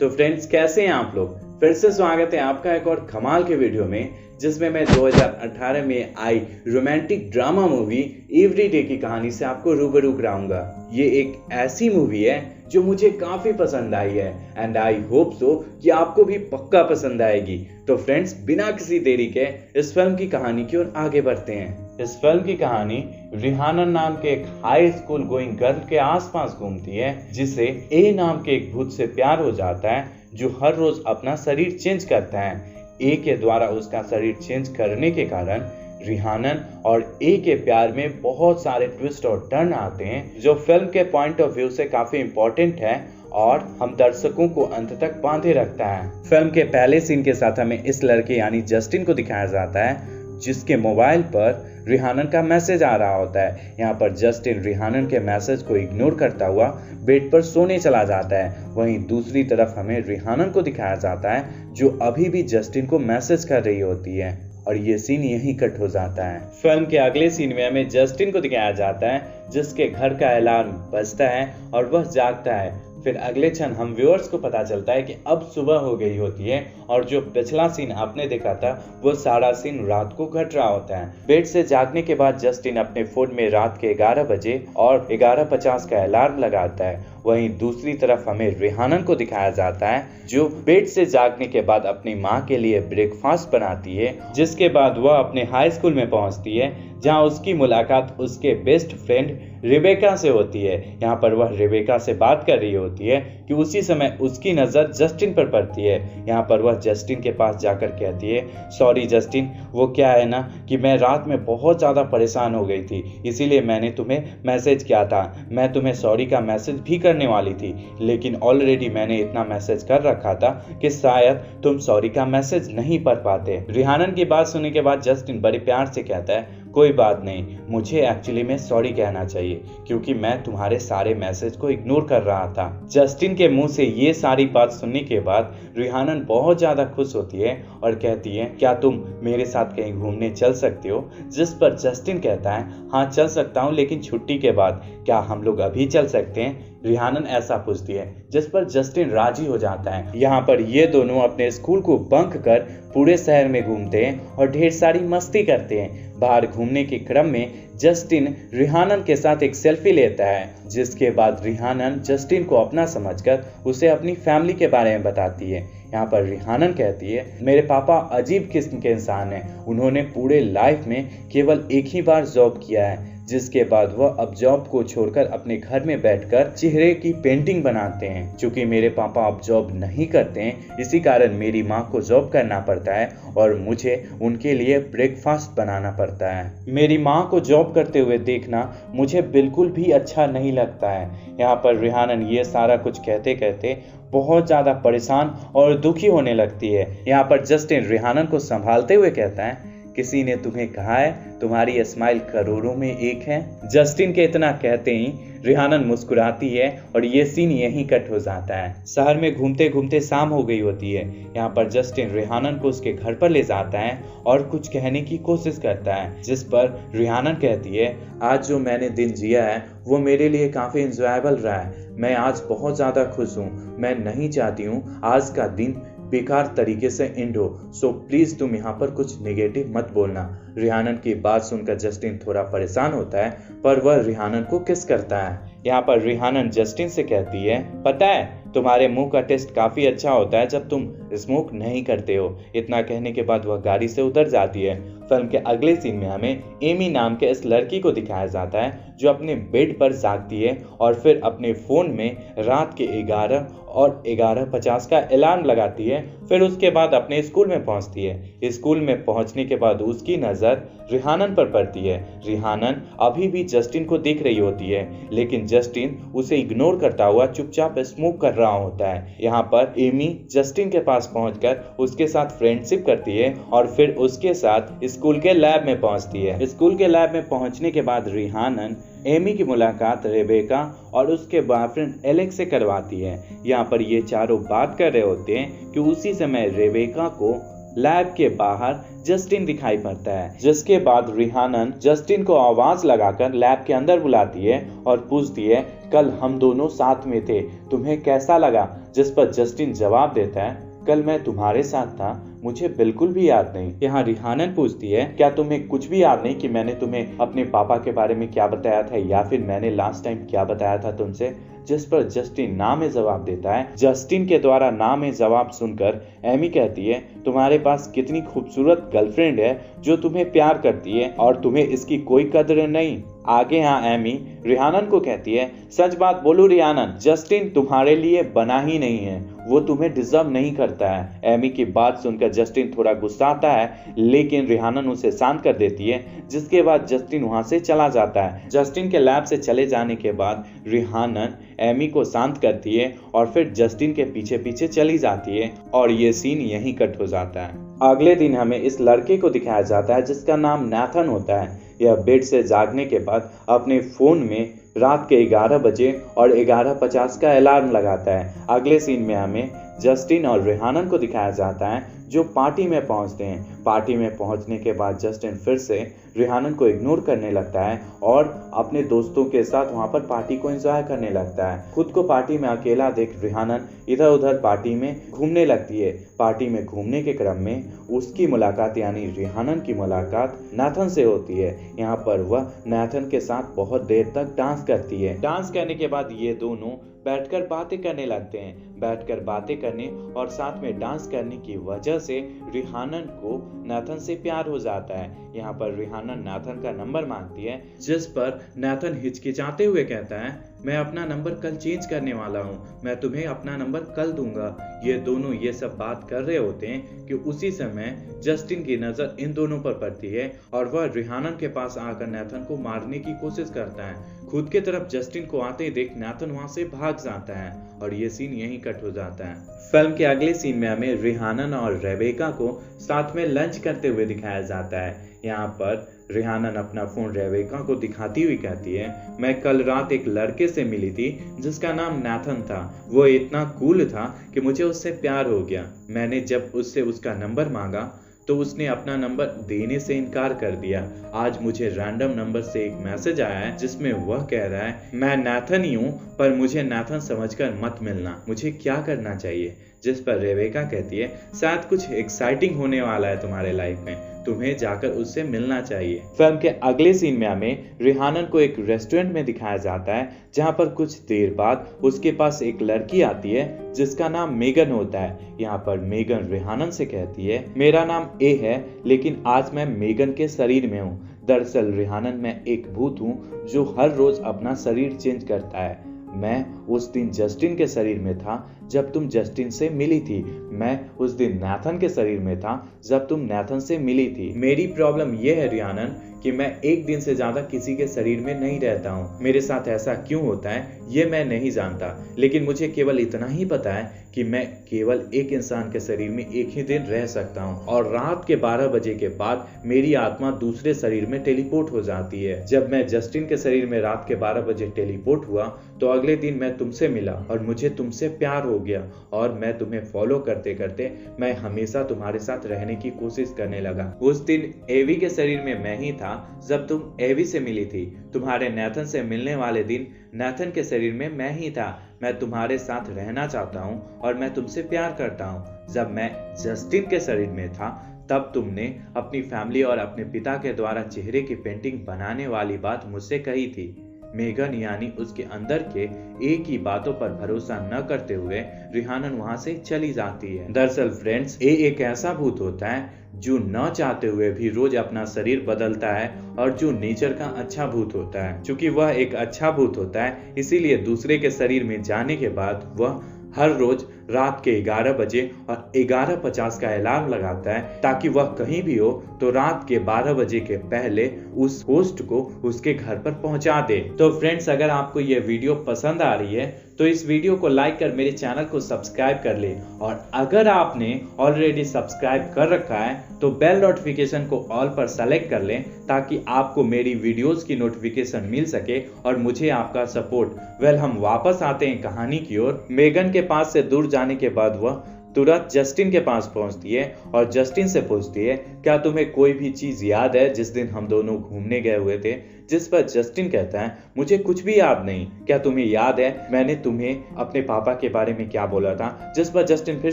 तो फ्रेंड्स, कैसे हैं आप लोग। फिर से स्वागत है आपका एक और कमाल के वीडियो में, जिसमें मैं 2018 में आई रोमांटिक ड्रामा मूवी एवरीडे की कहानी से आपको रूबरू कराऊंगा। ये एक ऐसी मूवी है जो मुझे काफी पसंद आई है एंड आई होप सो कि आपको भी पक्का पसंद आएगी। तो फ्रेंड्स, बिना किसी देरी के इस फिल्म की कहानी की ओर आगे बढ़ते हैं। इस फिल्म की कहानी रिहाना नाम के एक हाई स्कूल गोइंग गर्ल के आसपास घूमती है, जिसे ए नाम के एक भूत से प्यार हो जाता है जो हर रोज अपना शरीर चेंज करता है। ए के द्वारा उसका शरीर चेंज करने के कारण रिहानन और ए के प्यार में बहुत सारे ट्विस्ट और टर्न आते हैं, जो फिल्म के पॉइंट ऑफ व्यू से काफी इम्पोर्टेंट है और हम दर्शकों को अंत तक बांधे रखता है। फिल्म के पहले सीन के साथ हमें इस लड़के यानी जस्टिन को दिखाया जाता है, जिसके मोबाइल पर रिहानन का मैसेज आ रहा होता है। यहाँ पर जस्टिन रिहानन के मैसेज को इग्नोर करता हुआ बेड पर सोने चला जाता है। वहीं दूसरी तरफ हमें रिहानन को दिखाया जाता है, जो अभी भी जस्टिन को मैसेज कर रही होती है, और ये सीन यहीं कट हो जाता है। फिल्म के अगले सीन में हमें जस्टिन को दिखाया जाता है, जिसके घर का अलार्म बजता है और वह जागता है। फिर अगले क्षण हम व्यूअर्स को पता चलता है कि अब सुबह हो गई होती है, और जो पिछला सीन आपने देखा था वो सारा सीन रात को घट रहा होता है। बेड से जागने के बाद जस्टिन अपने फोन में रात के 11 बजे और 11:50 का अलार्म लगाता है। वहीं दूसरी तरफ हमें रिहानन को दिखाया जाता है, जो बेड से जागने के बाद अपनी माँ के लिए ब्रेकफास्ट बनाती है, जिसके बाद वह अपने हाई स्कूल में पहुंचती है, जहां उसकी मुलाकात उसके बेस्ट फ्रेंड रेबेका से होती है। यहाँ पर वह रेबेका से बात कर रही होती है कि उसी समय उसकी नज़र जस्टिन पर पड़ती है। यहाँ पर वह जस्टिन के पास जाकर कहती है, सॉरी जस्टिन, वो क्या है ना कि मैं रात में बहुत ज़्यादा परेशान हो गई थी, इसीलिए मैंने तुम्हें मैसेज किया था। मैं तुम्हें सॉरी का मैसेज भी करने वाली थी, लेकिन ऑलरेडी मैंने इतना मैसेज कर रखा था कि शायद तुम सॉरी का मैसेज नहीं पढ़ पाते। रिहानन की बात सुनने के बाद जस्टिन बड़े प्यार से कहता है, कोई बात नहीं, मुझे एक्चुअली में सॉरी कहना चाहिए, क्योंकि मैं तुम्हारे सारे मैसेज को इग्नोर कर रहा था। जस्टिन के मुंह से ये सारी बात सुनने के बाद रिहानन बहुत ज्यादा खुश होती है और कहती है, क्या तुम मेरे साथ कहीं घूमने चल सकते हो। जिस पर जस्टिन कहता है, हाँ चल सकता हूँ, लेकिन छुट्टी के बाद। क्या हम लोग अभी चल सकते हैं। रिहानन ऐसा पूछती है, जिस पर जस्टिन राजी हो जाता है। यहाँ पर ये दोनों अपने स्कूल को बंक कर पूरे शहर में घूमते हैं और ढेर सारी मस्ती करते हैं। बाहर घूमने के क्रम में जस्टिन रिहानन के साथ एक सेल्फी लेता है, जिसके बाद रिहानन जस्टिन को अपना समझकर उसे अपनी फैमिली के बारे में बताती है। यहाँ पर रिहानन कहती है, मेरे पापा अजीब किस्म के इंसान हैं, उन्होंने पूरे लाइफ में केवल एक ही बार जॉब किया है, जिसके बाद वह अब जॉब को छोड़कर अपने घर में बैठकर चेहरे की पेंटिंग बनाते हैं। चूंकि मेरे पापा अब जॉब नहीं करते हैं, इसी कारण मेरी माँ को जॉब करना पड़ता है और मुझे उनके लिए ब्रेकफास्ट बनाना पड़ता है। मेरी माँ को जॉब करते हुए देखना मुझे बिल्कुल भी अच्छा नहीं लगता है। यहाँ पर रिहानन ये सारा कुछ कहते कहते बहुत ज़्यादा परेशान और दुखी होने लगती है। यहाँ पर जस्टिन रिहानन को संभालते हुए कहता है, किसी ने तुम्हें कहा है तुम्हारी स्माइल करोड़ों में एक है। जस्टिन के इतना कहते ही रिहानन मुस्कुराती है और ये सीन यहीं कट हो जाता है। शहर में घूमते घूमते शाम हो गई होती है। यहाँ पर जस्टिन रिहानन को उसके घर पर ले जाता है और कुछ कहने की कोशिश करता है, जिस पर रिहानन कहती है, आज जो मैंने दिन जिया है वो मेरे लिए काफ़ी इंजॉयबल रहा है। मैं आज बहुत ज़्यादा खुश हूँ। मैं नहीं चाहती हूँ आज का दिन बेकार तरीके से एंड हो, सो प्लीज तुम यहाँ पर कुछ नेगेटिव मत बोलना। रिहानन की बात सुनकर जस्टिन थोड़ा परेशान होता है, पर वह रिहानन को किस करता है। यहाँ पर रिहानन जस्टिन से कहती है, पता है तुम्हारे मुंह का टेस्ट काफी अच्छा होता है जब तुम स्मोक नहीं करते हो। इतना कहने के बाद वह गाड़ी से उतर जाती है। फिल्म के अगले सीन में हमें एमी नाम के इस लड़की को दिखाया जाता है, जो अपने बेड पर जागती है और फिर अपने फोन में रात के 11 और 11:50 का अलार्म लगाती है। फिर उसके बाद अपने स्कूल में पहुंचती है। स्कूल में पहुंचने के बाद उसकी नज़र रिहानन पर पड़ती है। रिहानन अभी भी जस्टिन को देख रही होती है, लेकिन जस्टिन उसे इग्नोर करता हुआ चुपचाप स्मोक कर रहा होता है। यहाँ पर एमी जस्टिन के पास पहुंचकर उसके साथ फ्रेंडशिप करती है और फिर उसके साथ स्कूल के लैब में पहुंचती है। स्कूल के लैब में पहुंचने के बाद रिहानन एमी की मुलाकात रेबेका और उसके बॉयफ्रेंड एलेक्स से करवाती है। यहाँ पर ये चारों बात कर रहे होते हैं कि उसी समय रेबेका को लैब के बाहर जस्टिन दिखाई पड़ता है, जिसके बाद रिहानन जस्टिन को आवाज लगाकर लैब के अंदर बुलाती है और पूछती है कल हम दोनों साथ में थे, तुम्हें कैसा लगा? जिस पर जस्टिन जवाब देता है कल मैं तुम्हारे साथ था, मुझे बिल्कुल भी याद नहीं। यहाँ रिहानन पूछती है क्या तुम्हें कुछ भी याद नहीं कि मैंने तुम्हें अपने पापा के बारे में क्या बताया था या फिर मैंने लास्ट टाइम क्या बताया था तुमसे? जिस पर जस्टिन ना में जवाब देता है। जस्टिन के द्वारा ना में जवाब सुनकर एमी कहती है तुम्हारे पास कितनी खूबसूरत गर्लफ्रेंड है जो तुम्हें प्यार करती है और तुम्हें इसकी कोई कदर नहीं। आगे यहाँ एमी रिहानन को कहती है सच बात बोलो रिहानन, जस्टिन तुम्हारे लिए बना ही नहीं है, वो तुम्हें डिजर्व नहीं करता है। एमी की बात सुनकर जस्टिन थोड़ा गुस्साता है, लेकिन रिहानन उसे शांत कर देती है, जिसके बाद जस्टिन वहां से चला जाता है। जस्टिन के लैब से चले जाने के बाद रिहानन एमी को शांत करती है और फिर जस्टिन के पीछे पीछे चली जाती है और ये सीन यहीं कट हो जाता है। अगले दिन हमें इस लड़के को दिखाया जाता है जिसका नाम नाथन होता है। यह बेड से जागने के बाद अपने फोन में रात के 11 बजे और 11:50 का अलार्म लगाता है। अगले सीन में हमें जस्टिन और रिहानन को दिखाया जाता है जो पार्टी में पहुंचते हैं। पार्टी में पहुंचने के बाद जस्टिन फिर से रिहानन को इग्नोर करने लगता है और अपने दोस्तों के साथ वहां पर पार्टी को एंजॉय करने लगता है। खुद को पार्टी में अकेला देख रिहानन इधर उधर पार्टी में घूमने लगती है। पार्टी में घूमने के क्रम में उसकी मुलाकात यानी रिहानन की मुलाकात नाथन से होती है। यहाँ पर वह नाथन के साथ बहुत देर तक डांस करती है। डांस करने के बाद ये दोनों बैठकर बातें करने लगते हैं। बैठकर बातें करने और साथ में डांस करने की वजह से रिहानन को नाथन से प्यार हो जाता है। यहाँ पर रिहानन नाथन का नंबर मांगती है, जिस पर नाथन हिचकिचाते हुए कहता है मैं अपना नंबर कल चेंज करने वाला हूँ, मैं तुम्हें अपना नंबर कल दूंगा। ये दोनों ये सब बात कर रहे होते हैं कि उसी समय जस्टिन की नजर इन दोनों पर पड़ती है और वह रिहानन के पास आकर नाथन को मारने की कोशिश करता है। खुद के तरफ जस्टिन को आते ही देख नाथन वहां से भाग जाता है और ये सीन यहीं कट हो जाता है। फिल्म के अगले सीन में हमें रिहानन और रेबेका को साथ में लंच करते हुए दिखाया जाता है। यहाँ पर रिहानन अपना फोन रेबेका को दिखाती हुई कहती है मैं कल रात एक लड़के से मिली थी जिसका नाम नाथन था। वो इतना कूल था कि मुझे उससे प्यार हो गया। मैंने जब उससे उसका नंबर मांगा तो उसने अपना नंबर देने से इनकार कर दिया। आज मुझे रैंडम नंबर से एक मैसेज आया है जिसमें वह कह रहा है मैं नाथन ही हूँ पर मुझे नाथन समझकर मत मिलना, मुझे क्या करना चाहिए? जिस पर रेबेका कहती है शायद कुछ एक्साइटिंग होने वाला है तुम्हारे लाइफ में, तुम्हें जाकर उससे मिलना चाहिए। फिल्म के अगले सीन में हमें रिहानन को एक रेस्टोरेंट में दिखाया जाता है जहां पर कुछ देर बाद उसके पास एक लड़की आती है जिसका नाम मेगन होता है। यहाँ पर मेगन रिहानन से कहती है मेरा नाम ए है लेकिन आज मैं मेगन के शरीर में हूँ। दरअसल रिहानन मैं एक भूत हूँ जो हर रोज अपना शरीर चेंज करता है। मैं उस दिन जस्टिन के शरीर में था जब तुम जस्टिन से मिली थी। मैं उस दिन नाथन के शरीर में था जब तुम नाथन से मिली थी। मेरी प्रॉब्लम यह है रिहानन कि मैं एक दिन से ज्यादा किसी के शरीर में नहीं रहता हूँ। मेरे साथ ऐसा क्यों होता है ये मैं नहीं जानता, लेकिन मुझे केवल इतना ही पता है कि मैं केवल एक इंसान के शरीर में एक ही दिन रह सकता हूँ और रात के 12 बजे के बाद मेरी आत्मा दूसरे शरीर में टेलीपोर्ट हो जाती है। जब मैं जस्टिन के शरीर में रात के 12 बजे टेलीपोर्ट हुआ तो अगले दिन मैं तुमसे मिला और मुझे तुमसे प्यार हो गया और मैं तुम्हें फॉलो करते करते मैं हमेशा तुम्हारे साथ रहने की कोशिश करने लगा। उस दिन एवी के शरीर में मैं ही था जब तुम एवी से मिली थी। तुम्हारे नाथन से मिलने वाले दिन नाथन के शरीर में मैं ही था। मैं तुम्हारे साथ रहना चाहता हूँ और मैं तुमसे प्यार करता हूँ। जब मैं जस्टिन के शरीर में था तब तुमने अपनी फैमिली और अपने पिता के द्वारा चेहरे की पेंटिंग बनाने वाली बात मुझसे कही थी। मेगन यानी उसके अंदर के एक ही बातों पर भरोसा न करते हुए रिहानन वहां से चली जाती है। दरअसल फ्रेंड्स, ए एक ऐसा भूत होता है जो न चाहते हुए भी रोज अपना शरीर बदलता है और जो नेचर का अच्छा भूत होता है। क्योंकि वह एक अच्छा भूत होता है इसीलिए दूसरे के शरीर में जाने के बाद वह हर रोज रात के 11 बजे और 11:50 का अलार्म लगाता है ताकि वह कहीं भी हो तो रात के 12 बजे के पहले उस होस्ट को उसके घर पर पहुंचा दे। तो फ्रेंड्स, अगर आपको यह वीडियो पसंद आ रही है तो इस वीडियो को लाइक कर मेरे चैनल को सब्सक्राइब कर ले और अगर आपने ऑलरेडी सब्सक्राइब कर रखा है तो बेल नोटिफिकेशन को ऑल पर सेलेक्ट कर लें ताकि आपको मेरी वीडियोस की नोटिफिकेशन मिल सके और मुझे आपका सपोर्ट। हम वापस आते हैं कहानी की ओर। मेगन के पास से दूर जाने के बाद वह तुरंत जस्टिन के पास पहुंचती है और जस्टिन से पूछती है, क्या तुम्हें कोई भी चीज याद है जिस दिन हम दोनों घूमने गए हुए थे? जिस पर जस्टिन कहता है, मुझे कुछ भी याद नहीं। क्या तुम्हें याद है मैंने तुम्हें अपने पापा के बारे में क्या बोला था? जिस पर जस्टिन फिर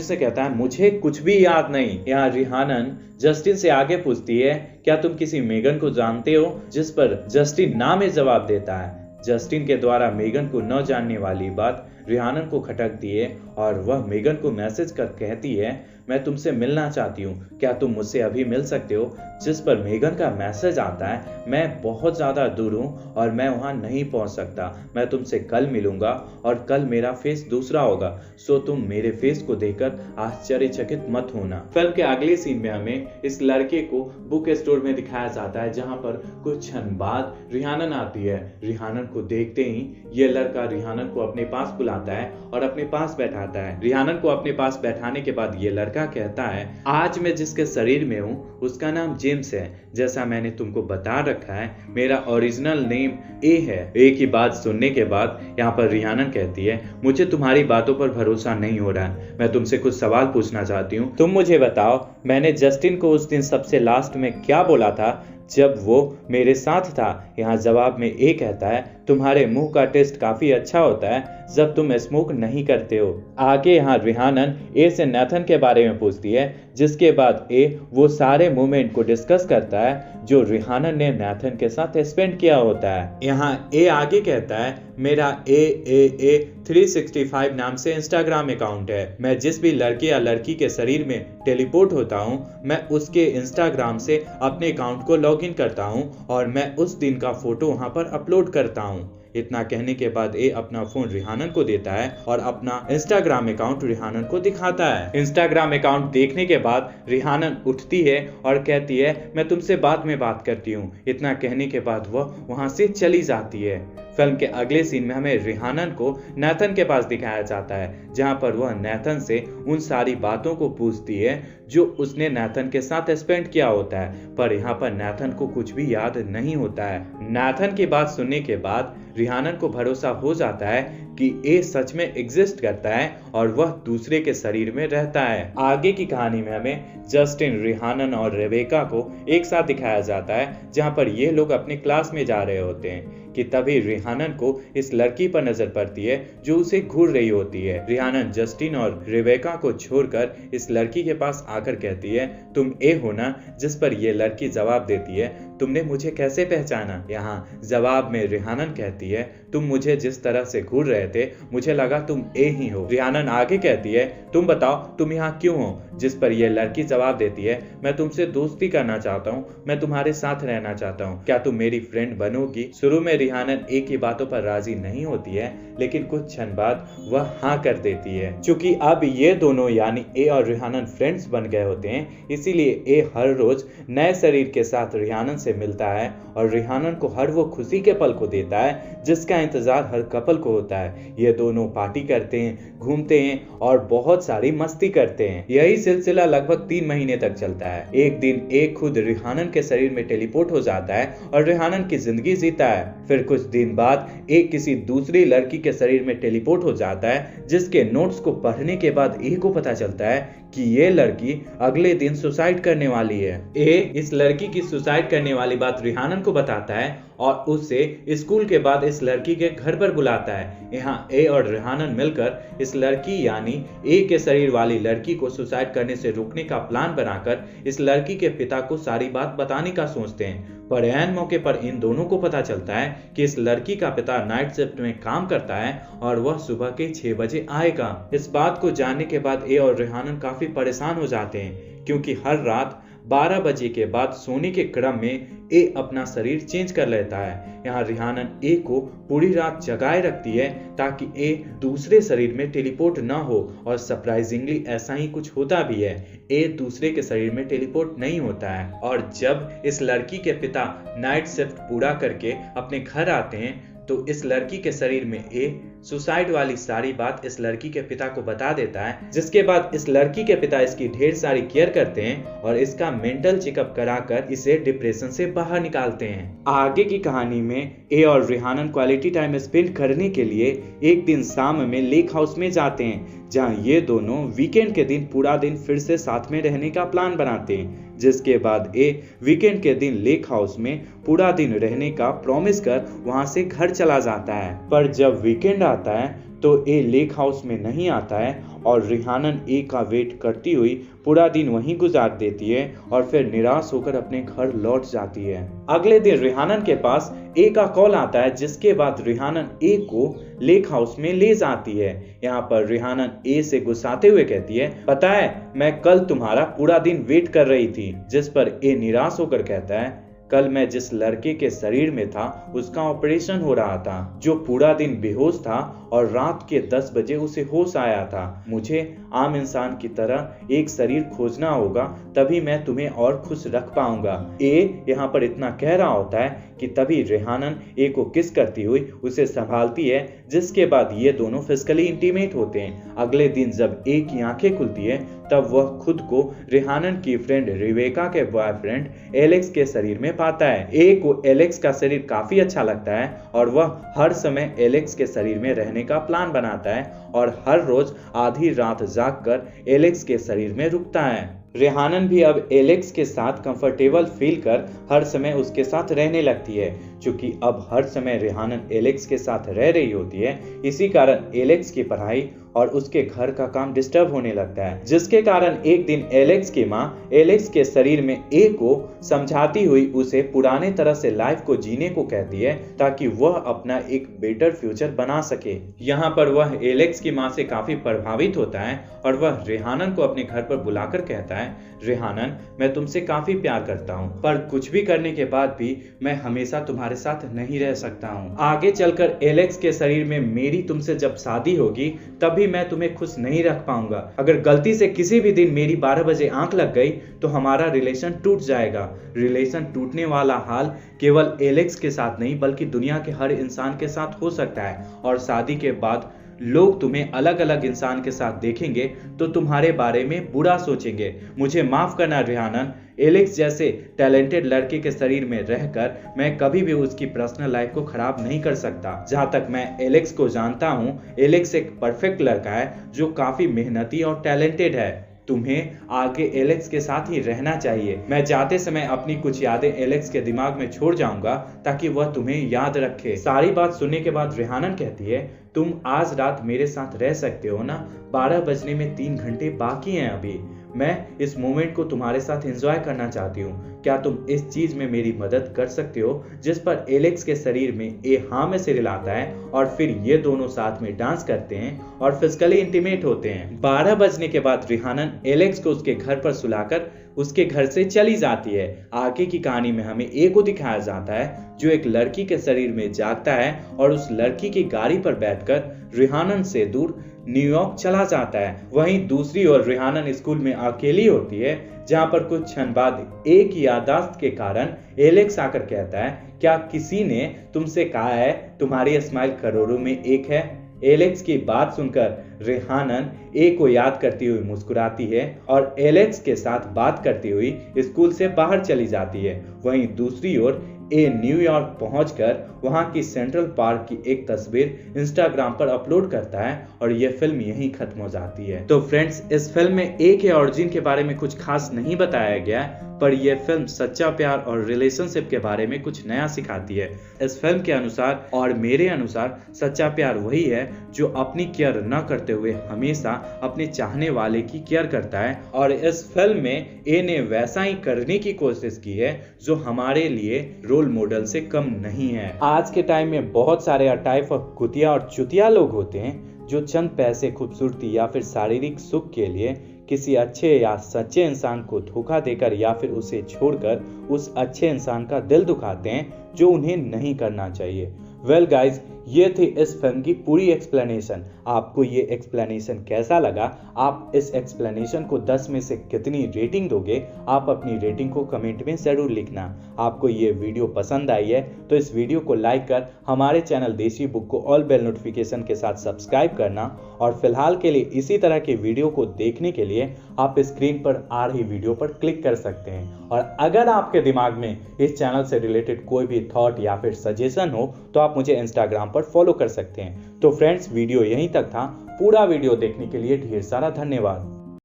से कहता है, मुझे कुछ भी याद नहीं। यहाँ रिहानन जस्टिन से आगे पूछती है, क्या तुम किसी मेगन को जानते हो? जिस पर जस्टिन ना में जवाब देता है। जस्टिन के द्वारा मेगन को न जानने वाली बात रिहानन को खटकती है और वह मेगन को मैसेज कर कहती है, मैं तुमसे मिलना चाहती हूँ, क्या तुम मुझसे अभी मिल सकते हो? जिस पर मेगन का मैसेज आता है, मैं बहुत ज़्यादा दूर हूँ और मैं वहाँ नहीं पहुँच सकता। मैं तुमसे कल मिलूंगा और कल मेरा फेस दूसरा होगा, सो तुम मेरे फेस को देखकर आश्चर्यचकित मत होना। फिल्म के अगले सीन में हमें इस लड़के को बुक स्टोर में दिखाया जाता है, जहाँ पर कुछ क्षण बाद रिहानन आती है। रिहानन को देखते ही ये लड़का रिहानन को अपने पास बुलाता है और अपने पास बैठाता है। रिहानन को अपने पास बैठाने के बाद ये लड़का कहता है, आज मैं जिसके शरीर में हूँ उसका नाम जेम्स है। जैसा मैंने तुमको बता रखा है, मेरा ओरिजिनल नेम ए है। ए की बात सुनने के बाद यहाँ पर रिहानन कहती है, मुझे तुम्हारी बातों पर भरोसा नहीं हो रहा है। मैं तुमसे कुछ सवाल पूछना चाहती हूँ। तुम मुझे बताओ, मैंने जस्टिन को उस दिन सबसे लास्ट में क्या बोला था जब वो मेरे साथ था? यहाँ जवाब में ए कहता है, तुम्हारे मुंह का टेस्ट काफी अच्छा होता है जब तुम स्मोक नहीं करते हो। आगे यहाँ रिहानन ए से नेथन के बारे में पूछती है, जिसके बाद ए वो सारे मोमेंट को डिस्कस करता है जो रिहानन ने नेथन के साथ स्पेंड किया होता है। यहाँ ए आगे कहता है, मेरा ए 365 नाम से इंस्टाग्राम अकाउंट है। मैं जिस भी लड़के या लड़की के शरीर में टेलीपोर्ट होता हूँ, मैं उसके इंस्टाग्राम से अपने अकाउंट को लॉगिन करता हूँ और मैं उस दिन का फोटो वहाँ पर अपलोड करता हूँ। इतना कहने के बाद ए अपना फोन रिहानन को देता है और अपना इंस्टाग्राम अकाउंट रिहानन को दिखाता है। इंस्टाग्राम अकाउंट देखने के बाद रिहानन उठती है और कहती है, मैं तुमसे बाद में बात करती हूँ। इतना कहने के बाद वह वहां से चली जाती है। फिल्म के अगले सीन में हमें रिहानन को नेथन के पास दिखाया जाता है, जहां पर वह नेथन से उन सारी बातों को पूछती है जो उसने नेथन के साथ स्पेंड किया होता है, पर यहाँ पर नेथन को कुछ भी याद नहीं होता है। नेथन की बात सुनने के बाद रिहानन को भरोसा हो जाता है कि ए सच में एग्जिस्ट करता है और वह दूसरे के शरीर में रहता है। आगे की कहानी में हमें जस्टिन, रिहानन और रेबेका को एक साथ दिखाया जाता है, जहां पर ये लोग अपने क्लास में जा रहे होते हैं कि तभी रिहानन को इस लड़की पर नजर पड़ती है जो उसे घूर रही होती है। रिहानन जस्टिन और रेबेका को छोड़कर इस लड़की के पास आकर कहती है, तुम ए हो ना? जिस पर यह लड़की जवाब देती है, तुमने मुझे कैसे पहचाना? यहाँ जवाब में रिहानन कहती है, तुम मुझे जिस तरह से घूर रहे थे मुझे लगा तुम ए ही हो। रिहानन आगे कहती है, तुम बताओ तुम यहाँ क्यों हो? जिस पर यह लड़की जवाब देती है, मैं तुमसे दोस्ती करना चाहता हूँ, मैं तुम्हारे साथ रहना चाहता हूँ, क्या तुम मेरी फ्रेंड बनोगी? शुरू में रिहानन ए की बातों पर राजी नहीं होती है, लेकिन कुछ क्षण बाद वह हाँ कर देती है। चूंकि अब ये दोनों यानी ए और रिहानन फ्रेंड्स बन गए होते हैं, इसीलिए ए हर रोज नए शरीर के साथ रिहानन से मिलता है और रिहानन को हर वो खुशी के पल को देता है जिसका इंतजार हर कपल को होता है। ये दोनों पार्टी करते हैं, घूमते हैं और बहुत सारी मस्ती करते हैं। यही सिलसिला लगभग 3 महीने तक चलता है। एक दिन ए खुद रिहानन के शरीर में टेलीपोर्ट हो जाता है और रिहानन की जिंदगी जीता है। फिर कुछ दिन बाद ए किसी दूसरी लड़की के शरीर में टेलीपोर्ट हो जाता है, जिसके नोट्स को पढ़ने के बाद ए को पता चलता है कि ये लड़की अगले दिन सुसाइड करने वाली है। ए इस लड़की की सुसाइड करने वाली बात रिहानन को बताता है और उससे स्कूल के बाद इस लड़की के घर पर बुलाता है। यहाँ ए और रिहानन मिलकर इस लड़की यानी ए के शरीर वाली लड़की को सुसाइड करने से रोकने का प्लान बनाकर इस लड़की के पिता को सारी बात बताने का सोचते हैं। पर ऐन मौके पर इन दोनों को पता चलता है कि इस लड़की का पिता नाइट शिफ्ट में काम करता है और वह सुबह के 6 बजे आएगा। इस बात को जानने के बाद ए और रिहानन काफी परेशान हो जाते हैं, क्योंकि हर रात 12 बजे के बाद सोने के क्रम में ए अपना शरीर चेंज कर लेता है। यहाँ रिहानन ए को पूरी रात जगाए रखती है ताकि ए दूसरे शरीर में टेलीपोर्ट ना हो, और सरप्राइजिंगली ऐसा ही कुछ होता भी है। ए दूसरे के शरीर में टेलीपोर्ट नहीं होता है और जब इस लड़की के पिता नाइट शिफ्ट पूरा करके अपने घर आते हैं तो इस लड़की के शरीर में ए सुसाइड वाली सारी बात इस लड़की के पिता को बता देता है, जिसके बाद इस लड़की के पिता इसकी ढेर सारी केयर करते हैं और इसका मेंटल चेकअप कराकर इसे डिप्रेशन से बाहर निकालते हैं। आगे की कहानी में ए और रिहानन क्वालिटी टाइम स्पेंड करने के लिए एक दिन शाम में लेक हाउस में जाते हैं, जहां ये दोनों वीकेंड के दिन पूरा दिन फिर से साथ में रहने का प्लान बनाते हैं। जिसके बाद ए वीकेंड के दिन लेक हाउस में पूरा दिन रहने का प्रॉमिस कर वहां से घर चला जाता है। पर जब वीकेंड आता है तो ए लेक हाउस में नहीं आता है और रिहानन ए का वेट करती हुई पूरा दिन वहीं गुजार देती है और फिर निराश होकर अपने घर लौट जाती है। अगले दिन रिहानन के पास ए का कॉल आता है, जिसके बाद रिहानन ए को लेक हाउस में ले जाती है। यहाँ पर रिहानन ए से गुस्साते हुए कहती है, पता है मैं कल तुम्हारा पूरा दिन वेट कर रही थी। जिस पर ए निराश होकर कहता है, कल मैं जिस लड़के के शरीर में था उसका ऑपरेशन हो रहा था, जो पूरा दिन बेहोश था और रात के 10 बजे उसे होश आया था। मुझे आम इंसान की तरह एक शरीर खोजना होगा, तभी मैं तुम्हें और खुश रख पाऊंगा। ए यहाँ पर इतना कह रहा होता है कि तभी रिहानन ए को किस करती हुई उसे संभालती है, जिसके बाद ये दोनों फिजिकली इंटीमेट होते हैं। अगले दिन जब ए की आंखें खुलती है तब वह खुद को रिहानन की फ्रेंड रिवेका के बॉयफ्रेंड एलेक्स के शरीर में पाता है। ए को एलेक्स का शरीर काफी अच्छा लगता है और वह हर समय एलेक्स के शरीर में रहने का प्लान बनाता है और हर रोज आधी रात जागकर एलेक्स के शरीर में रुकता है। रिहानन भी अब एलेक्स के साथ कंफर्टेबल फील कर हर समय उसके साथ रहने लगती है। चूंकि अब हर समय रिहानन एलेक्स के साथ रह रही होती है, इसी कारण एलेक्स की पढ़ाई और उसके घर का काम डिस्टर्ब होने लगता है, जिसके कारण एक दिन एलेक्स की माँ एलेक्स के शरीर में ए को समझाती हुई उसे पुराने तरह से लाइफ को जीने को कहती है, ताकि वह अपना एक बेटर फ्यूचर बना सके। यहाँ पर वह एलेक्स की माँ से काफी प्रभावित होता है और वह रिहानन को अपने घर पर बुलाकर कहता है, रिहानन मैं तुमसे काफी प्यार करता हूँ, पर कुछ भी करने के बाद भी मैं हमेशा तुम्हारे साथ नहीं रह सकता हूँ। आगे चलकर एलेक्स के शरीर में मेरी तुमसे जब शादी होगी तब भी मैं तुम्हें खुश नहीं रख पाऊंगा। अगर गलती से किसी भी दिन मेरी 12 बजे आंख लग गई तो हमारा रिलेशन टूट जाएगा। रिलेशन टूटने वाला हाल केवल एलेक्स के साथ नहीं बल्कि दुनिया के हर इंसान के साथ हो सकता है, और शादी के बाद लोग तुम्हें अलग अलग इंसान के साथ देखेंगे तो तुम्हारे बारे में बुरा सोचेंगे। मुझे माफ करना रिहानन, एलेक्स जैसे टैलेंटेड लड़के के शरीर में रहकर मैं कभी भी उसकी पर्सनल लाइफ को खराब नहीं कर सकता। जहां तक मैं एलेक्स को जानता हूं, एलेक्स एक परफेक्ट लड़का है जो काफी मेहनती और टैलेंटेड है। तुम्हें आगे एलेक्स के साथ ही रहना चाहिए। मैं जाते समय अपनी कुछ यादें एलेक्स के दिमाग में छोड़ जाऊंगा ताकि वह तुम्हें याद रखे। सारी बात सुनने के बाद रिहानन कहती है, तुम आज रात मेरे साथ रह सकते हो ना? 12 बजने में 3 घंटे बाकी हैं अभी। मैं इस मोमेंट को तुम्हारे साथ एंजॉय करना चाहती हूँ। क्या तुम इस चीज में मेरी मदद कर सकते हो? जिस पर एलेक्स के शरीर में ए हाँ में सिर हिलाता है और फिर ये दोनों साथ में डांस करते हैं और फिजिकली इंटीमेट होते हैं। 12 बजने के बाद रिहानन एलेक्स को उसके घर पर सुलाकर उसके घर से चली जाती है। आगे की कहानी में हमें ए को दिखाया जाता है जो एक लड़की के शरीर में जागता है और उस लड़की की गाड़ी पर बैठकर रिहानन से दूर न्यूयॉर्क चला जाता है। वहीं दूसरी ओर रिहानन स्कूल में अकेली होती है, जहां पर कुछ क्षण बाद एक याददाश्त के कारण एलेक्स आकर कहता है, क्या किसी ने तुमसे कहा है तुम्हारी स्माइल करोड़ों में एक है? एलेक्स की बात सुनकर रिहानन ए को याद करती हुई मुस्कुराती है और एलेक्स के साथ बात करती हुई स्कूल से बाहर चली जाती है। वहीं दूसरी ओर ए न्यूयॉर्क पहुंचकर वहां की सेंट्रल पार्क की एक तस्वीर इंस्टाग्राम पर अपलोड करता है और यह फिल्म यहीं खत्म हो जाती है। तो फ्रेंड्स, इस फिल्म में ए के ऑरिजिन के बारे में कुछ खास नहीं बताया गया, पर यह फिल्म सच्चा प्यार और रिलेशनशिप के बारे में कुछ नया सिखाती है। इस फिल्म के अनुसार और मेरे अनुसार सच्चा प्यार वही है जो अपनी केयर न करते हुए हमेशा अपने चाहने वाले की केयर करता है, और इस फिल्म में ए ने वैसा ही करने की कोशिश की है जो हमारे लिए रोल मॉडल से कम नहीं है। आज के टाइम में बहुत सारे टाइप ऑफ कुतिया और चुतिया लोग होते हैं जो चंद पैसे, खूबसूरती या फिर शारीरिक सुख के लिए किसी अच्छे या सच्चे इंसान को धोखा देकर या फिर उसे छोड़कर उस अच्छे इंसान का दिल दुखाते हैं, जो उन्हें नहीं करना चाहिए। वेल गाइज, ये थी इस फिल्म की पूरी एक्सप्लेनेशन। आपको ये एक्सप्लेनेशन कैसा लगा? आप इस एक्सप्लेनेशन को 10 में से कितनी रेटिंग दोगे? आप अपनी रेटिंग को कमेंट में जरूर लिखना। आपको ये वीडियो पसंद आई है तो इस वीडियो को लाइक कर हमारे चैनल देसी बुक को ऑल बेल नोटिफिकेशन के साथ सब्सक्राइब करना। और फिलहाल के लिए इसी तरह के वीडियो को देखने के लिए आप स्क्रीन पर आ रही वीडियो पर क्लिक कर सकते हैं। और अगर आपके दिमाग में इस चैनल से रिलेटेड कोई भी थॉट या फिर सजेशन हो तो आप मुझे इंस्टाग्राम पर फॉलो कर सकते हैं। तो फ्रेंड्स, वीडियो यहीं तक था। पूरा वीडियो देखने के लिए ढेर सारा धन्यवाद।